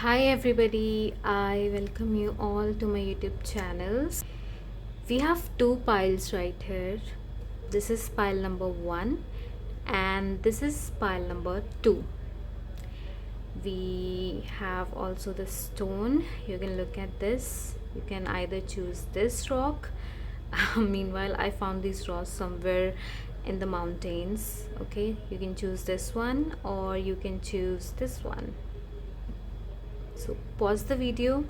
Hi everybody, I welcome you all to my YouTube channels. We have two piles right here. This is pile number 1 and this is pile number 2. We have also the stone. You can look at this. You can either choose this rock. Meanwhile, I found these rocks somewhere in the mountains. Okay, you can choose this one or you can choose this one. So pause the video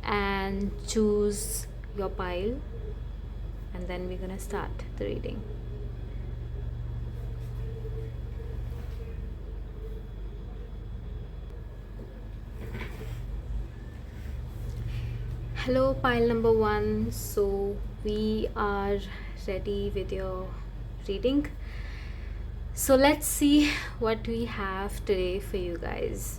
and choose your pile, and then we're gonna start the reading. Hello pile number 1. So we are ready with your reading. So let's see what we have today for you guys.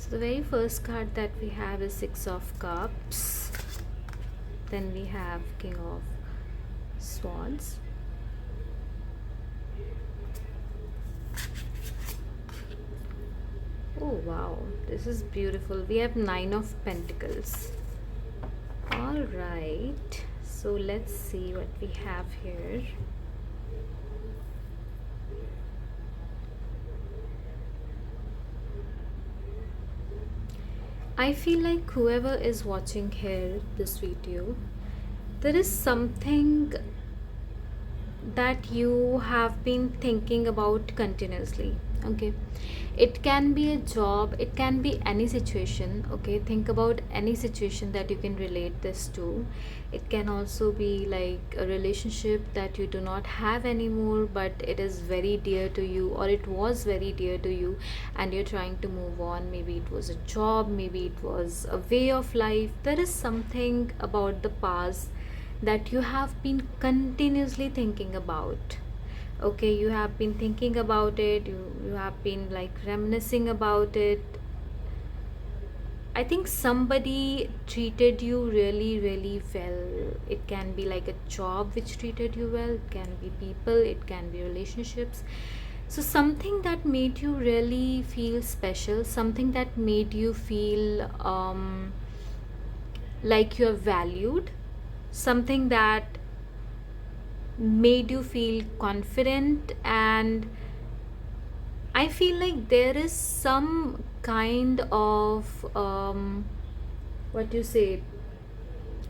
The very first card that we have is Six of Cups. Then we have King of Swords. Oh wow, this is beautiful. We have Nine of Pentacles. All right, so let's see what we have here. I feel like whoever is watching here this video, there is something that you have been thinking about continuously. Okay, it can be a job, it can be any situation. Okay, think about any situation that you can relate this to. It can also be like a relationship that you do not have anymore, but it is very dear to you, or it was very dear to you, and you're trying to move on. Maybe it was a job, maybe it was a way of life. There is something about the past that you have been continuously thinking about. Okay, you have been thinking about it, you have been like reminiscing about it. I think somebody treated you really really well. It can be like a job which treated you well, it can be people, it can be relationships. So something that made you really feel special, something that made you feel like you're valued, something that made you feel confident. And I feel like there is some kind of what you say,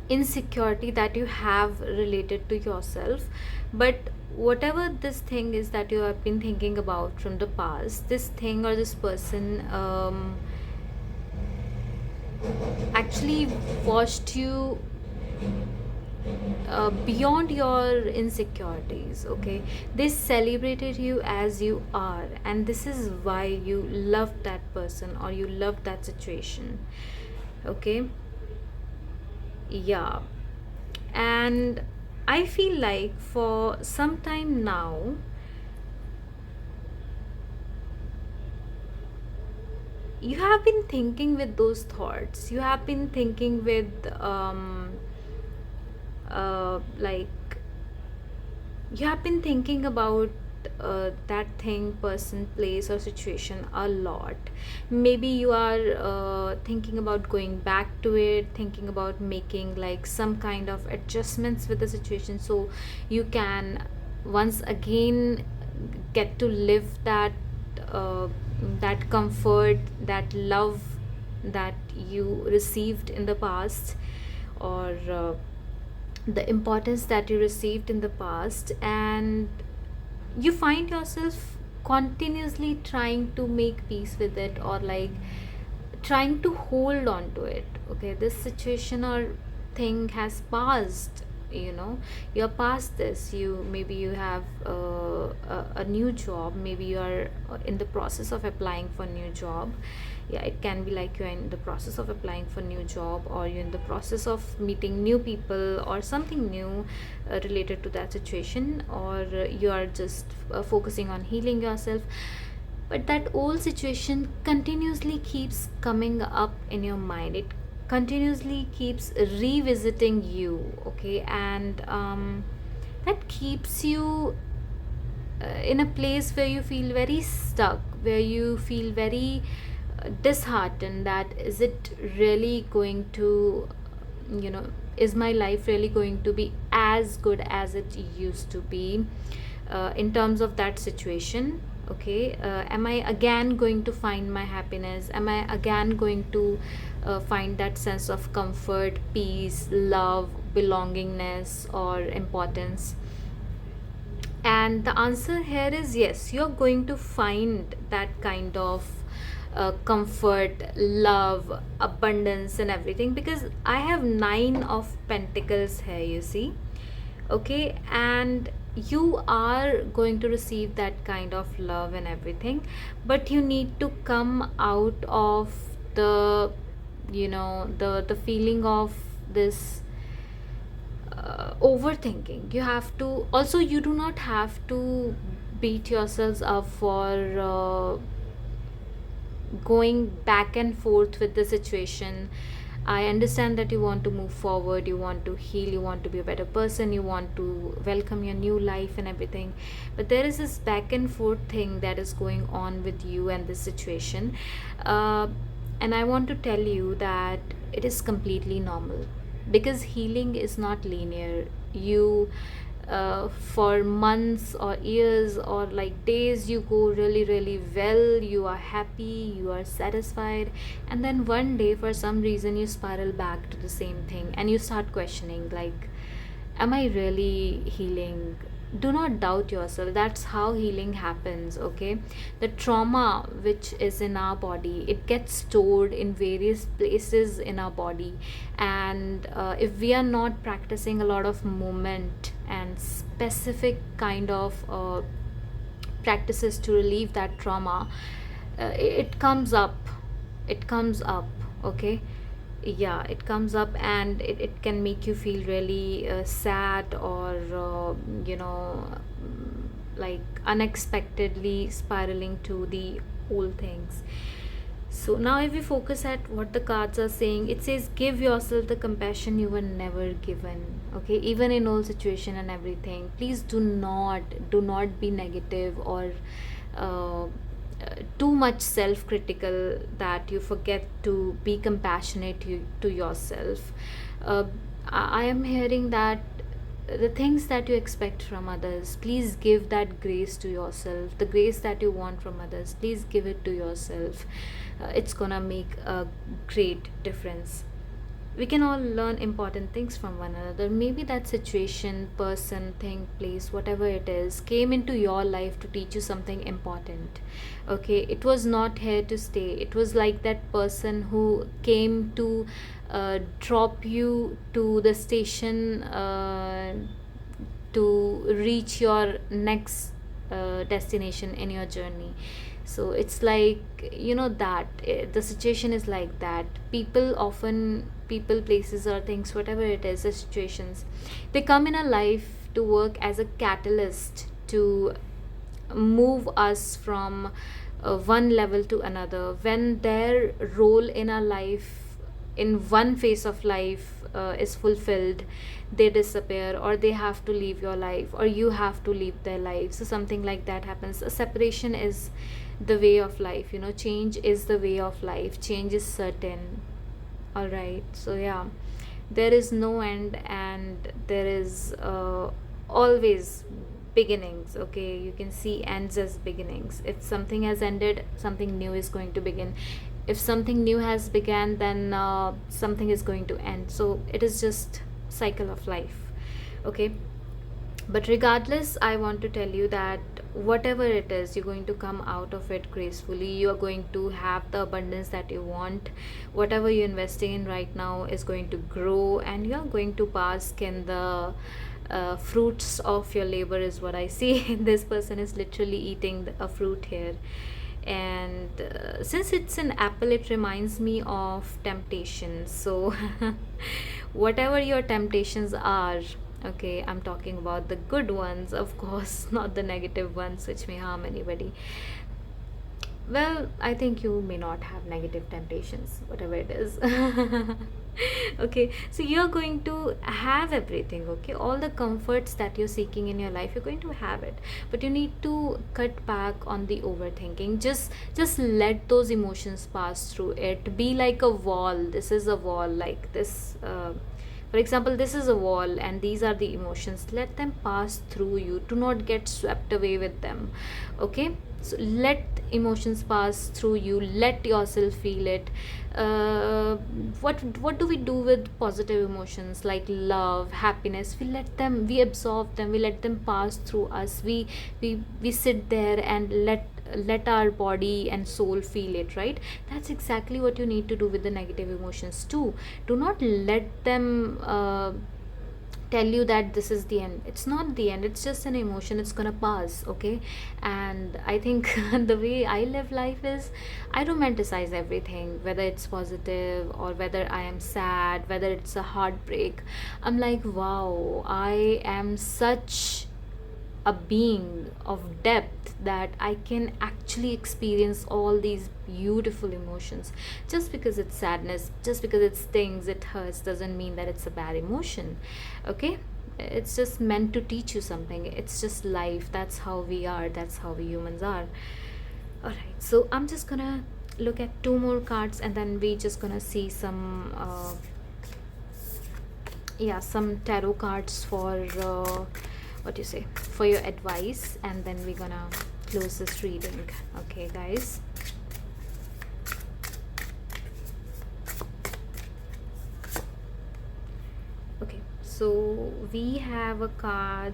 insecurity that you have related to yourself. But whatever this thing is that you have been thinking about from the past, this thing or this person actually washed you beyond your insecurities. Okay, they celebrated you as you are, and this is why you loved that person or you loved that situation. Okay, yeah. And I feel like for some time now you have been thinking with those thoughts, you have been thinking with like you have been thinking about that thing, person, place, or situation a lot. Maybe you are thinking about going back to it, thinking about making like some kind of adjustments with the situation so you can once again get to live that uh, that comfort, that love that you received in the past, or the importance that you received in the past. And you find yourself continuously trying to make peace with it, or like trying to hold on to it. Okay, this situation or thing has passed. You're past this. You maybe you have a new job, maybe you are in the process of applying for new job. Yeah, it can be like you're in the process of applying for new job, or you're in the process of meeting new people or something new related to that situation, or you are just focusing on healing yourself. but that old situation continuously keeps coming up in your mind. It continuously keeps revisiting you, okay, and that keeps you in a place where you feel very stuck, where you feel very disheartened, that is it really going to, is my life really going to be as good as it used to be in terms of that situation? Okay, am I again going to find my happiness? Am I again going to find that sense of comfort, peace, love, belongingness, or importance? And the answer here is yes, you're going to find that kind of comfort, love, abundance, and everything, because I have 9 of Pentacles here, you see. Okay, and you are going to receive that kind of love and everything, but you need to come out of the, the feeling of this overthinking. You have to also, you do not have to beat yourselves up for going back and forth with the situation. I understand that you want to move forward, you want to heal, you want to be a better person, you want to welcome your new life and everything, but there is this back and forth thing that is going on with you and this situation. uh, and I want to tell you that it is completely normal, because healing is not linear. You for months or years or like days, you go really really well, you are happy, you are satisfied, and then one day for some reason you spiral back to the same thing and you start questioning, like, am I really healing? Do not doubt yourself. That's how healing happens, okay? The trauma which is in our body, it gets stored in various places in our body, and if we are not practicing a lot of movement and specific kind of practices to relieve that trauma, it comes up, it comes up, okay? Yeah, it comes up, and it can make you feel really sad, or like unexpectedly spiraling to the old things. So now if we focus at what the cards are saying, it says give yourself the compassion you were never given. Okay, even in all situation and everything, please do not be negative or uh, too much self-critical, that you forget to be compassionate to yourself. uh, I am hearing that the things that you expect from others, please give that grace to yourself. The grace that you want from others, please give it to yourself. It's gonna make a great difference. We can all learn important things from one another. Maybe that situation, person, thing, place, whatever it is, came into your life to teach you something important. Okay, it was not here to stay. It was like that person who came to drop you to the station to reach your next destination in your journey. So it's like, that the situation is like that. People often, people, places, or things, whatever it is, the situations, they come in our life to work as a catalyst to move us from one level to another. When their role in our life, in one phase of life, is fulfilled, they disappear, or they have to leave your life, or you have to leave their life. So something like that happens. A separation is the way of life, change is the way of life, change is certain. All right, so yeah, there is no end, and there is always beginnings. Okay, you can see ends as beginnings. If something has ended, something new is going to begin. If something new has began, then something is going to end. So it is just cycle of life. Okay, but regardless, I want to tell you that whatever it is, you're going to come out of it gracefully. You are going to have the abundance that you want. Whatever you're investing in right now is going to grow, and you're going to bask in the fruits of your labor, is what I see. This person is literally eating a fruit here. And since it's an apple, it reminds me of temptation. So whatever your temptations are, okay, I'm talking about the good ones, of course, not the negative ones which may harm anybody. Well, I think you may not have negative temptations, whatever it is. Okay, so you're going to have everything, okay? All the comforts that you're seeking in your life, you're going to have it. But you need to cut back on the overthinking. Just let those emotions pass through it. Be like a wall. This is a wall, like this. For example, this is a wall and these are the emotions. Let them pass through you. Do not get swept away with them. Okay, so let emotions pass through you, let yourself feel it. uh, what do we do with positive emotions like love, happiness? We let them, we absorb them, we let them pass through us. We sit there and let our body and soul feel it, right? That's exactly what you need to do with the negative emotions too. Do not let them tell you that this is the end. It's not the end, it's just an emotion, it's gonna pass, okay? And I think the way I live life is I romanticize everything, whether it's positive or whether I am sad, whether it's a heartbreak. I'm like, wow, I am such a being of depth that I can actually experience all these beautiful emotions. Just because it's sadness, just because it stings, it hurts, doesn't mean that it's a bad emotion. Okay? It's just meant to teach you something. It's just life. That's how we are. That's how we humans are. Alright, so I'm just gonna look at two more cards and then we just gonna see some some tarot cards for what you say, for your advice, and then we're gonna close this reading. Okay, guys. Okay, so we have a card.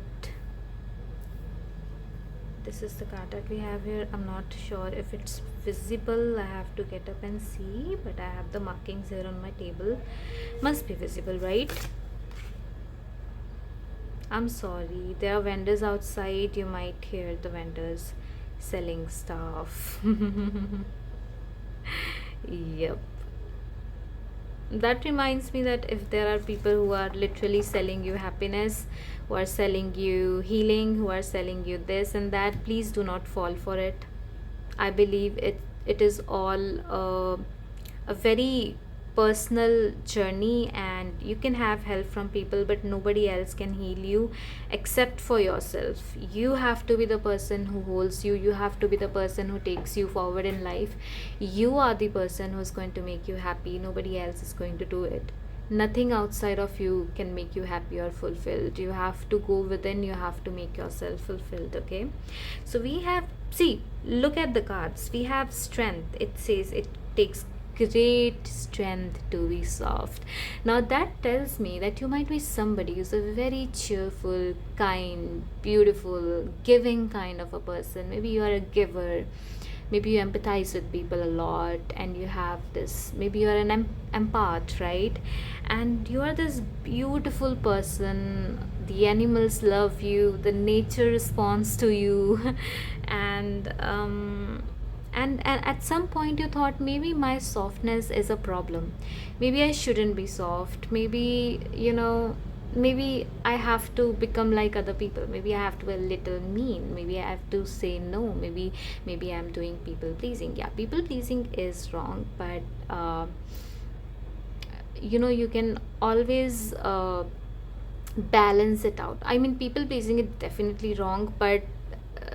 This is the card that we have here. I'm not sure if it's visible. I have to get up and see, but I have the markings here on my table. Must be visible, right? I'm sorry, there are vendors outside. You might hear the vendors selling stuff. Yep. That reminds me that if there are people who are literally selling you happiness, who are selling you healing, who are selling you this and that, please do not fall for it. I believe it is all a very personal journey, and you can have help from people, but nobody else can heal you except for yourself. You have to be the person who holds you. You have to be the person who takes you forward in life. You are the person who's going to make you happy. Nobody else is going to do it. Nothing outside of you can make you happy or fulfilled. You have to go within, you have to make yourself fulfilled. Okay, so we have, see, look at the cards. We have strength. It says it takes great strength to be soft. Now that tells me that you might be somebody who's a very cheerful, kind, beautiful, giving kind of a person. Maybe you are a giver. Maybe you empathize with people a lot, and you have this, maybe you are an empath, right? And you are this beautiful person. The animals love you, the nature responds to you. and and at some point you thought maybe my softness is a problem, maybe I shouldn't be soft, maybe maybe I have to become like other people, maybe I have to be a little mean, maybe I have to say no, maybe I'm doing people pleasing. Yeah, people pleasing is wrong, but you can always balance it out. I mean, people pleasing is definitely wrong, but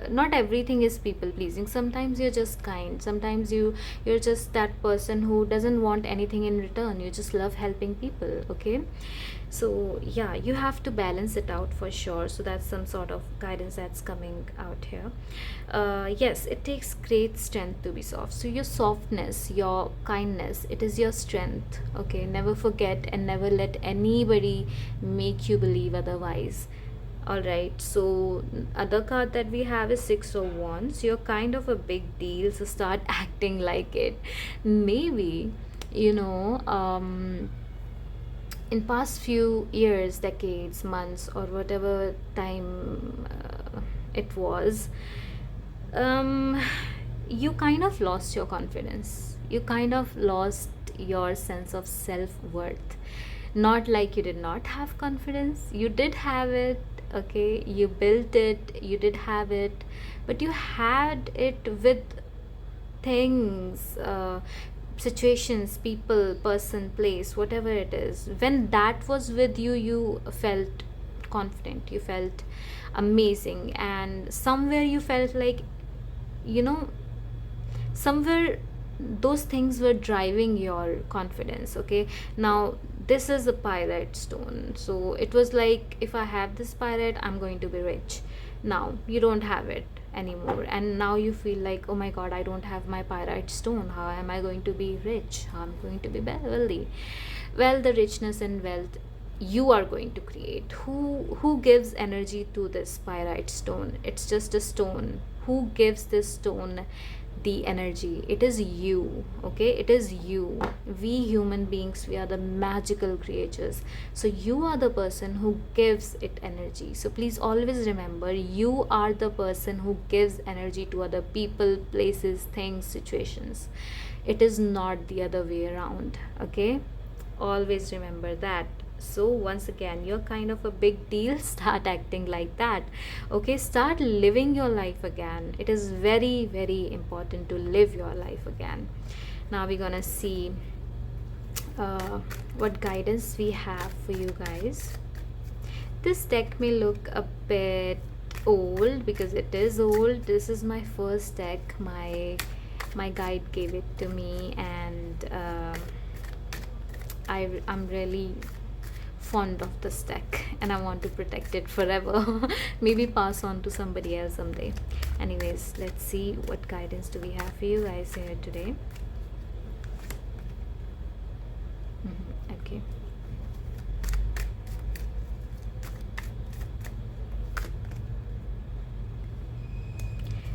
not everything is people pleasing. Sometimes you're just kind, sometimes you're just that person who doesn't want anything in return, you just love helping people. Okay, so yeah, you have to balance it out for sure. So that's some sort of guidance that's coming out here. Yes, it takes great strength to be soft. So your softness, your kindness, it is your strength. Okay, never forget and never let anybody make you believe otherwise. All right, so other card that we have is Six of Wands. You're kind of a big deal, so start acting like it. Maybe, in past few years, decades, months, or whatever time it was, um, you kind of lost your confidence. You kind of lost your sense of self-worth. Not like you did not have confidence, you did have it. Okay, you built it, you did have it, but you had it with things, situations, people, person, place, whatever it is, when that was with you, you felt confident, you felt amazing, and somewhere you felt like, you know, somewhere those things were driving your confidence. Okay, now this is a pyrite stone, so it was like, if I have this pyrite, I'm going to be rich. Now you don't have it anymore, and now you feel like, oh my god, I don't have my pyrite stone, how am I going to be rich, how I'm going to be wealthy? Well, the richness and wealth you are going to create. Who gives energy to this pyrite stone? It's just a stone. Who gives this stone the energy? It is you. Okay, it is you. We human beings, we are the magical creatures, so you are the person who gives it energy. So please always remember, you are the person who gives energy to other people, places, things, situations. It is not the other way around. Okay, always remember that. So once again, you're kind of a big deal. Start acting like that. Okay, start living your life again. It is very, very important to live your life again. Now we're gonna see uh, what guidance we have for you guys. This deck may look a bit old, because it is old. This is my first deck. My guide gave it to me, and I'm really fond of this deck, and I want to protect it forever. Maybe pass on to somebody else someday. Anyways, let's see what guidance do we have for you guys here today. Okay.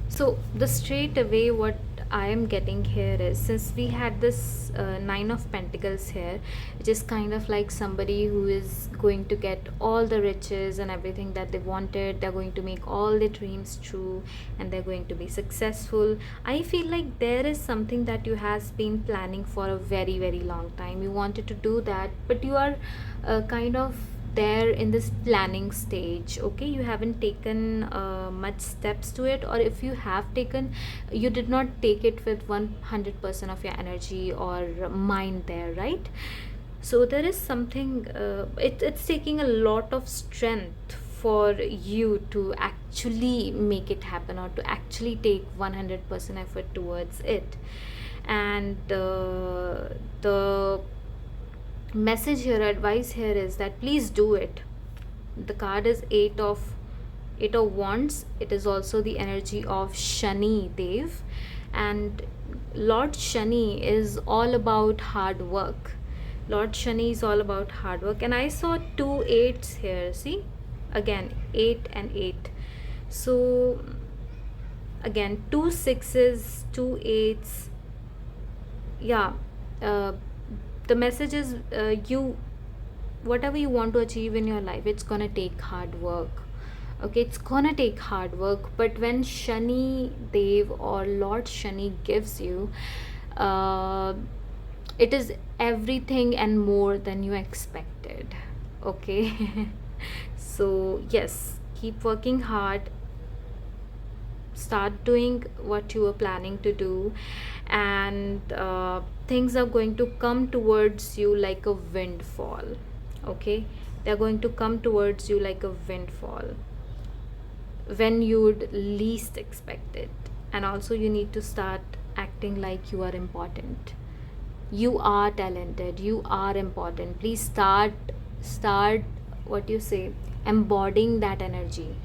So the straight away what I am getting here is, since we had this Nine of Pentacles here, which is kind of like somebody who is going to get all the riches and everything that they wanted. They're going to make all their dreams true, and they're going to be successful. I feel like there is something that you has been planning for a very, very long time. You wanted to do that, but you are kind of there in this planning stage. Okay, you haven't taken much steps to it, or if you have taken, you did not take it with 100% of your energy or mind there, right? So there is something, it's taking a lot of strength for you to actually make it happen, or to actually take 100% effort towards it. And the message here, advice here is that please do it. The card is eight of wands. It is also the energy of Shani Dev, and Lord Shani is all about hard work. Lord Shani is all about hard work, and I saw two eights here. See, again, 8 and 8. So again, two sixes, two eights. Yeah, uh, the message is, you, whatever you want to achieve in your life, it's gonna take hard work. Okay, it's gonna take hard work, but when Shani Dev or Lord Shani gives you, uh, it is everything and more than you expected. Okay. So yes, keep working hard, start doing what you were planning to do, and things are going to come towards you like a windfall. Okay, they're going to come towards you like a windfall when you'd least expect it. And also, you need to start acting like you are important. You are talented, you are important. Please start what you say, embodying that energy.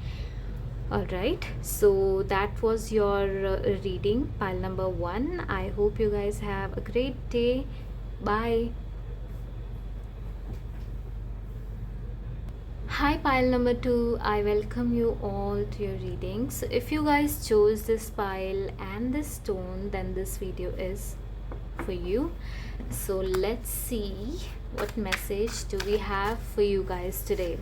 All right, so that was your reading, pile number 1. I hope you guys have a great day. Bye. Hi, pile number 2. I welcome you all to your reading. So if you guys chose this pile and this stone, then this video is for you. So let's see what message do we have for you guys today.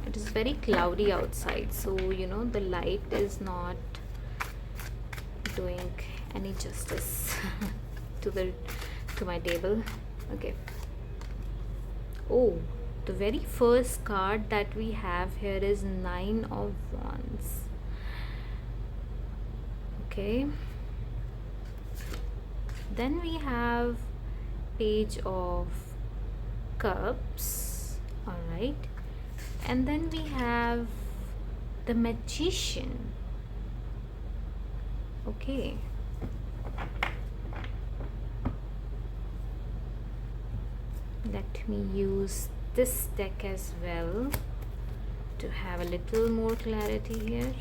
It is very cloudy outside, so the light is not doing any justice to my table. Okay. Oh, the very first card that we have here is Nine of Wands. Okay, then we have page of cups. All right, and then we have the magician. Okay, let me use this deck as well to have a little more clarity here.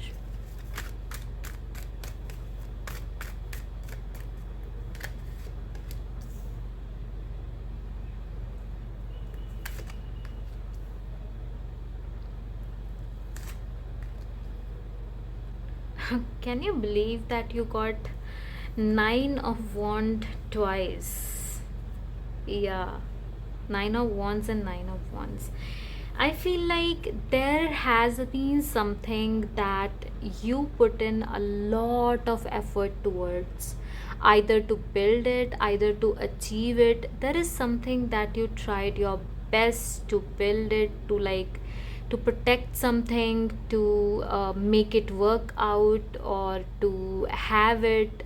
Can you believe that you got nine of wand twice? Yeah, nine of wands and nine of wands. I feel like there has been something that you put in a lot of effort towards, either to build it, either to achieve it. There is something that you tried your best to build it, to like to protect something, to make it work out, or to have it.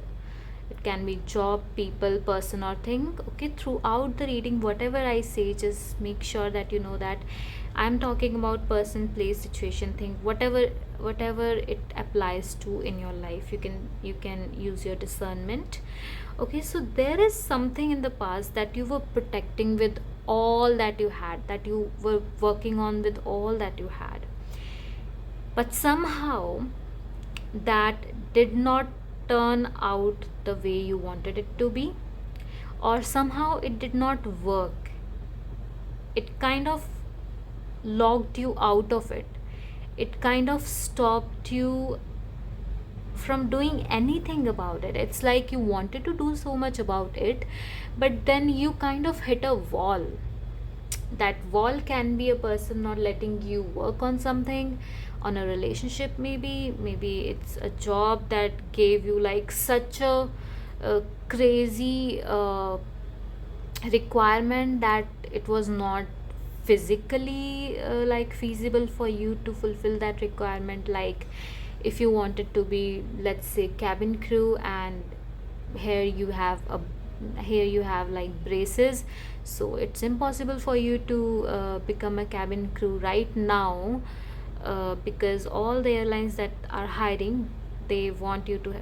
It can be job, people, person, or thing. Okay, throughout the reading, whatever I say, just make sure that you know that I'm talking about person, place, situation, thing, whatever it applies to in your life. You can use your discernment. Okay, so there is something in the past that you were protecting with all that you had, that you were working on with all that you had, but somehow that did not turn out the way you wanted it to be, or somehow it did not work. It kind of locked you out of it. It kind of stopped you from doing anything about it. It's like you wanted to do so much about it, but then you kind of hit a wall. That wall can be a person not letting you work on something, on a relationship, maybe it's a job that gave you like such a crazy requirement that it was not physically like feasible for you to fulfill that requirement. Like if you wanted to be, let's say, cabin crew, and here you have a here you have like braces, so it's impossible for you to become a cabin crew right now, because all the airlines that are hiring, they want you to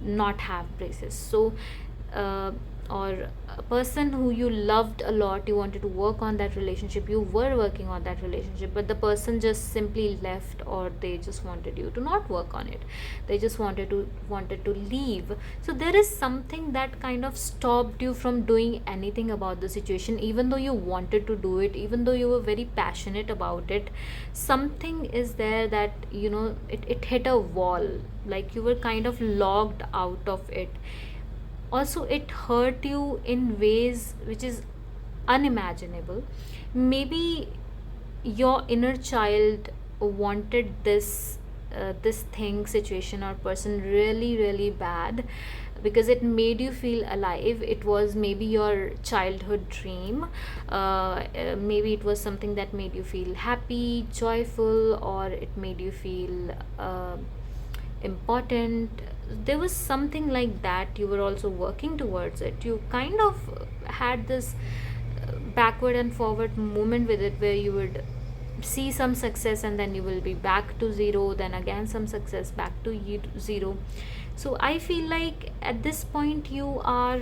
not have braces. So uh, or a person who you loved a lot, you wanted to work on that relationship, you were working on that relationship, but the person just simply left, or they just wanted you to not work on it, they just wanted to leave. So there is something that kind of stopped you from doing anything about the situation, even though you wanted to do it, even though you were very passionate about it. Something is there that it hit a wall, like you were kind of locked out of it. Also, it hurt you in ways which is unimaginable. Maybe your inner child wanted this thing, situation, or person really really bad, because it made you feel alive. It was maybe your childhood dream. Maybe it was something that made you feel happy, joyful, or it made you feel important. There was something like that. You were also working towards it. You kind of had this backward and forward movement with it, where you would see some success and then you will be back to zero, then again some success, back to zero. So I feel like at this point you are,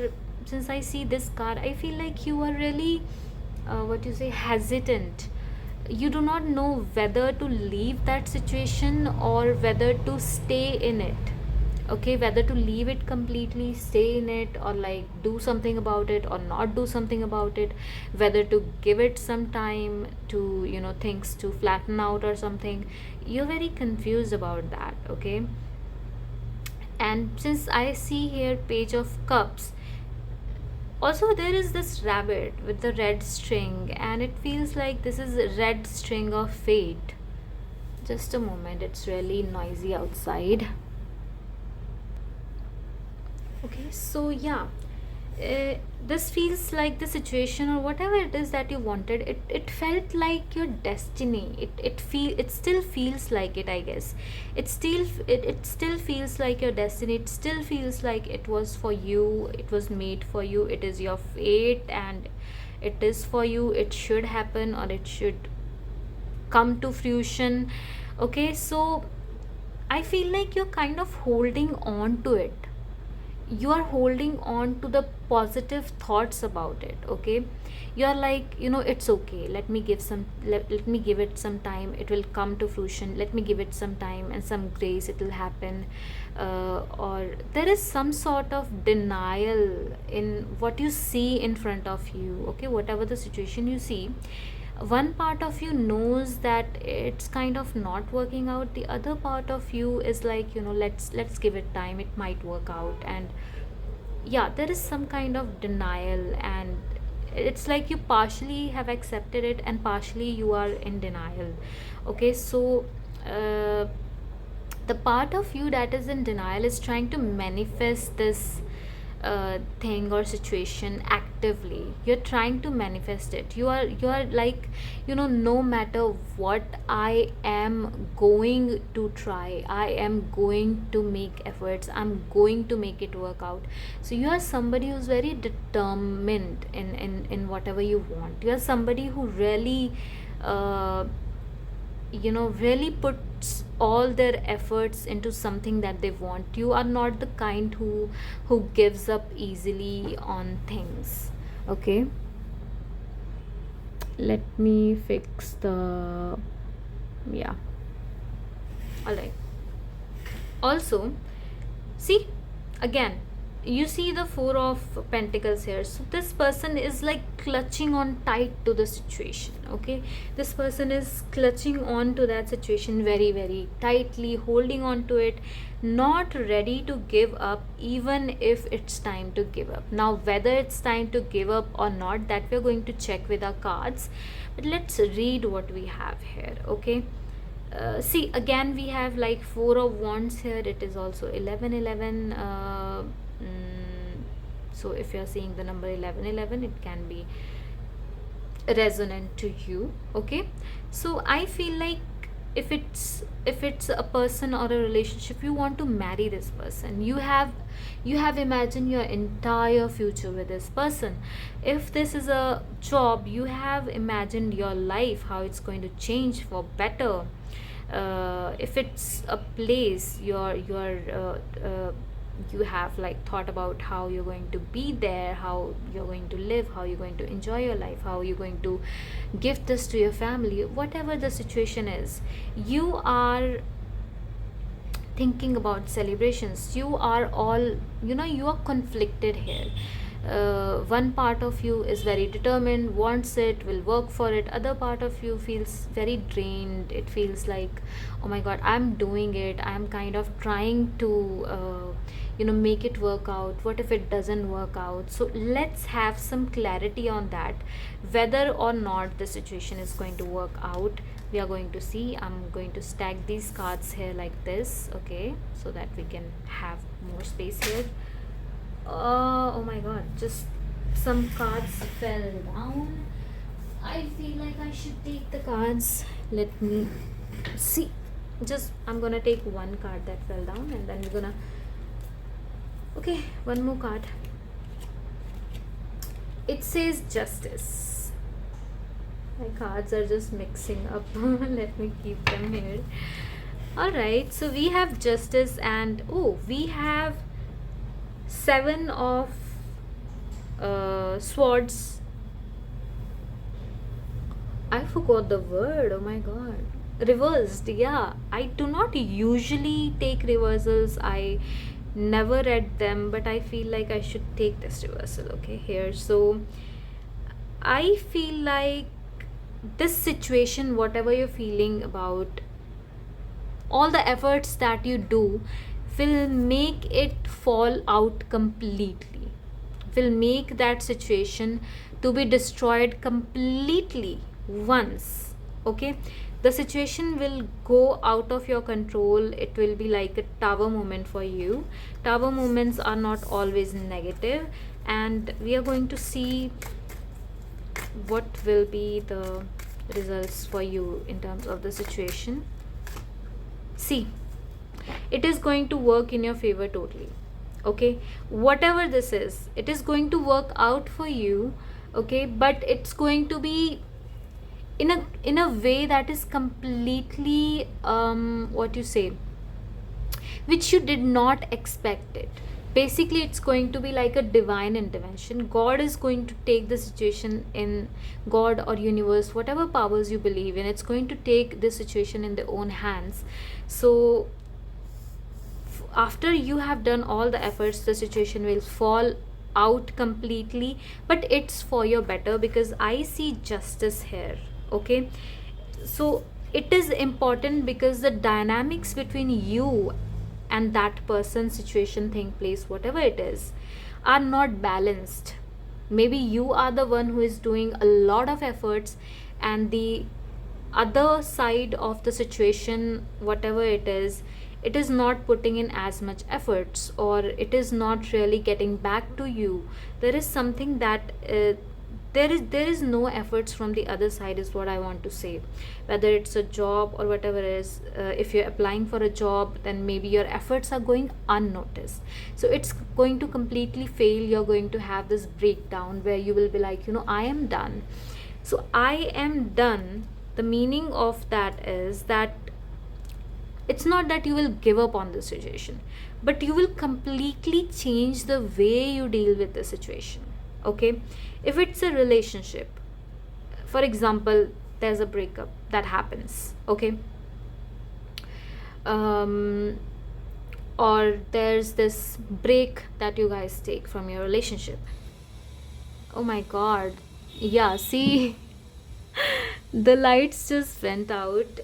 since I see this card, I feel like you are really what you say, hesitant. You do not know whether to leave that situation or whether to stay in it. Okay, whether to leave it completely, stay in it, or like do something about it or not do something about it, whether to give it some time to things to flatten out or something. You're very confused about that. Okay, and since I see here page of cups, also there is this rabbit with the red string, and it feels like this is a red string of fate. Just a moment, it's really noisy outside. Okay, so yeah, uh, this feels like the situation or whatever it is that you wanted, it felt like your destiny. It still feels like it, I guess. It still feels like your destiny. It still feels like it was for you, it was made for you, it is your fate, and it is for you. It should happen, or it should come to fruition. Okay, so I feel like you're kind of holding on to it. You are holding on to the positive thoughts about it. Okay, you're like, it's okay, let me give it some time, it will come to fruition, let me give it some time and some grace, it will happen. Or there is some sort of denial in what you see in front of you. Okay, whatever the situation you see, one part of you knows that it's kind of not working out, the other part of you is like, let's give it time, it might work out. And yeah, there is some kind of denial, and it's like you partially have accepted it and partially you are in denial. Okay, so uh, the part of you that is in denial is trying to manifest this thing or situation actively. You're trying to manifest it. You are like, no matter what, I am going to try, I am going to make efforts, I'm going to make it work out. So you are somebody who's very determined in whatever you want. You are somebody who really uh, really puts all their efforts into something that they want. You are not the kind who gives up easily on things. Okay, let me fix the, yeah, all right. Also, see, again, you see the four of pentacles here. So this person is like clutching on tight to the situation. Okay, this person is clutching on to that situation very very tightly, holding on to it, not ready to give up even if it's time to give up. Now whether it's time to give up or not, that we're going to check with our cards, but let's read what we have here. Okay, see, again we have like four of wands here. It is also 1111. So if you're seeing the number 1111, it can be resonant to you. Okay, so I feel like if it's a person or a relationship, you want to marry this person. You have imagined your entire future with this person. If this is a job, you have imagined your life, how it's going to change for better. If it's a place, you have like thought about how you're going to be there, how you're going to live, how you're going to enjoy your life, how you're going to give this to your family. Whatever the situation is, you are thinking about celebrations. You are all, you are conflicted here. One part of you is very determined, wants it, will work for it. Other part of you feels very drained. It feels like, oh my god, I'm doing it, I'm kind of trying to make it work out. What if it doesn't work out? So let's have some clarity on that, whether or not the situation is going to work out. We are going to see. I'm going to stack these cards here like this. Okay, so that we can have more space here. Oh my god, just some cards fell down. I feel like I should take the cards. Let me see. Just I'm gonna take one card that fell down, and then we're gonna, okay, one more card. It says justice. My cards are just mixing up. Let me keep them here. All right, so we have justice, and oh, we have seven of swords. I forgot the word. Oh my god. Reversed. Yeah, I do not usually take reversals. I never read them, but I feel like I should take this reversal. Okay, here. So I feel like this situation, whatever you're feeling about, all the efforts that you do will make it fall out completely, will make that situation to be destroyed completely once. Okay, The situation will go out of your control. It will be like a tower moment for you. Tower moments are not always negative, and we are going to see what will be the results for you in terms of the situation. See, it is going to work in your favor totally. Okay, whatever this is, it is going to work out for you. Okay, but it's going to be in a way that is completely what you say, which you did not expect it. Basically, it's going to be like a divine intervention. God is going to take the situation in, God or universe, whatever powers you believe in, it's going to take this situation in their own hands. So after you have done all the efforts, the situation will fall out completely, but it's for your better, because I see justice here. Okay, so it is important because the dynamics between you and that person, situation, thing, place, whatever it is, are not balanced. Maybe you are the one who is doing a lot of efforts, and the other side of the situation, whatever it is not putting in as much efforts, or it is not really getting back to you. There is something that there is no efforts from the other side, is what I want to say. Whether it's a job or whatever it is, if you're applying for a job, then maybe your efforts are going unnoticed, so it's going to completely fail. You're going to have this breakdown where you will be like, I am done. So I am done, the meaning of that is that it's not that you will give up on the situation, but you will completely change the way you deal with the situation. Okay, if it's a relationship, for example, there's a breakup that happens. Okay, um or there's this break that you guys take from your relationship. Oh my god, yeah, see, the lights just went out.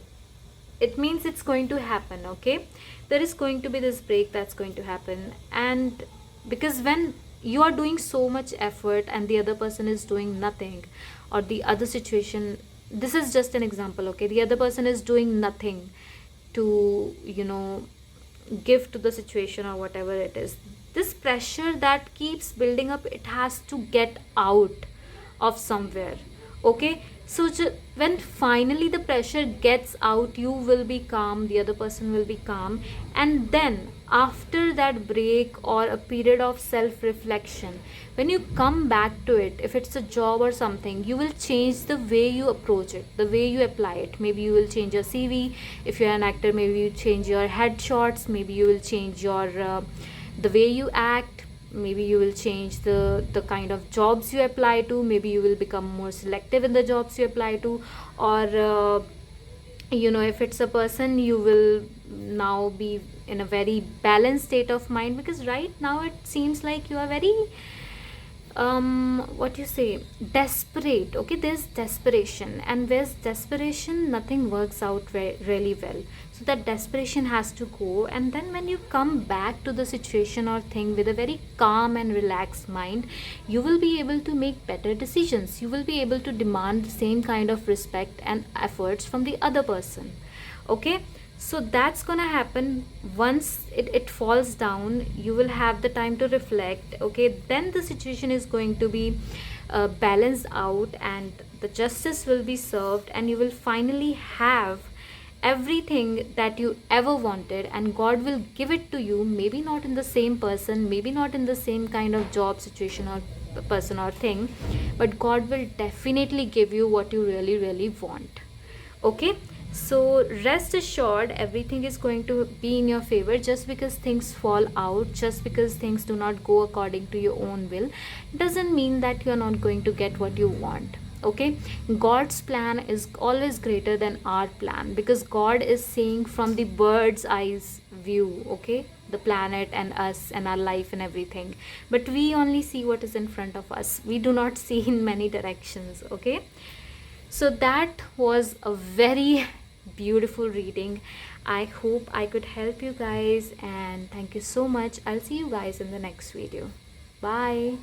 It means it's going to happen. Okay, there is going to be this break that's going to happen. And because when you are doing so much effort and the other person is doing nothing, or the other situation, this is just an example. Okay, the other person is doing nothing to give to the situation or whatever it is, this pressure that keeps building up, it has to get out of somewhere. Okay, so when finally the pressure gets out, you will be calm, the other person will be calm, and then after that break or a period of self reflection, when you come back to it, if it's a job or something, you will change the way you approach it, the way you apply it. Maybe you will change your CV. If you're an actor, maybe you change your headshots. Maybe you will change your the way you act. Maybe you will change the kind of jobs you apply to. Maybe you will become more selective in the jobs you apply to. Or if it's a person, you will now be in a very balanced state of mind, because right now it seems like you are very what you say, desperate. Okay, there's desperation, and where's desperation, nothing works out really well. So that desperation has to go, and then when you come back to the situation or thing with a very calm and relaxed mind, you will be able to make better decisions. You will be able to demand the same kind of respect and efforts from the other person. Okay, so that's gonna happen. Once it falls down, you will have the time to reflect. Okay, then the situation is going to be balanced out, and the justice will be served, and you will finally have everything that you ever wanted, and God will give it to you. Maybe not in the same person, maybe not in the same kind of job situation or person or thing, but God will definitely give you what you really really want. Okay, so rest assured, everything is going to be in your favor. Just because things fall out, just because things do not go according to your own will, doesn't mean that you are not going to get what you want. Okay, God's plan is always greater than our plan, because God is seeing from the bird's eyes view. Okay, the planet and us and our life and everything, but we only see what is in front of us. We do not see in many directions. Okay, so that was a very beautiful reading. I hope I could help you guys, and thank you so much. I'll see you guys in the next video. Bye.